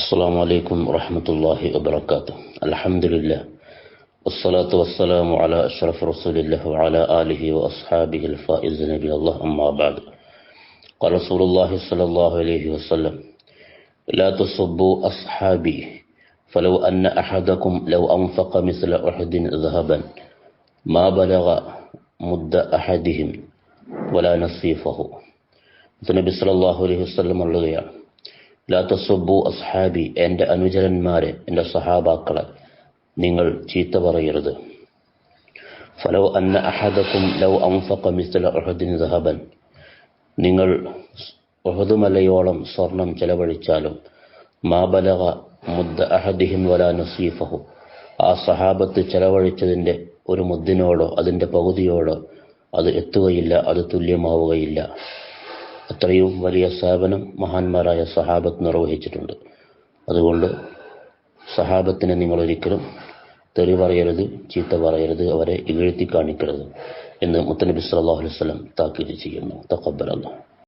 السلام عليكم ورحمة الله وبركاته. الحمد لله والصلاة والسلام على أشرف رسول الله وعلى آله وأصحابه الفائزين بالله، أما بعد. قال رسول الله صلى الله عليه وسلم: لا تصبوا أصحابي فلو أن أحدكم لو أنفق مثل أحد ذهبا ما بلغ مد أحدهم ولا نصيفه. നബി സല്ലല്ലാഹു അലൈഹി വസല്ലം പറയുകയാണ്, ലാ തസുബ്ബു അസ്ഹാബി, എൻ്റെ അനുചരന്മാരെ, എൻ്റെ സഹാബാക്കളെ നിങ്ങൾ ചീത്ത പറയരുത്. ഫലൗ അന്ന അഹദക്കും ലൗ അൻഫഖ മിസ്ല ഉഹദിൻ ദഹബൻ, നിങ്ങൾ ഉഹദ് മലയോളം സ്വർണം ചെലവഴിച്ചാലും മാ ബലഗ മുദ്ദ അഹദിഹിം വലാ നസീഫഹു, ആ സഹാബത്ത് ചെലവഴിച്ചതിൻ്റെ ഒരു മുദ്ദിനോടോ അതിൻ്റെ പകുതിയോടോ അത് എത്തുകയില്ല, അത് തുല്യമാവുകയില്ല. അത്രയും വലിയ സേവനം മഹാന്മാരായ സഹാബത്ത് നിർവഹിച്ചിട്ടുണ്ട്. അതുകൊണ്ട് സഹാബത്തിനെ നിങ്ങൾ ഒരിക്കലും തെറി പറയരുത്, ചീത്ത പറയരുത്, അവരെ ഇകഴ്ത്തി കാണിക്കരുത് എന്ന് മുത്തനബി സല്ലല്ലാഹു അലൈഹി വസല്ലം താക്കീത് ചെയ്യുന്നു. തഖബ്ബലല്ലാഹ്.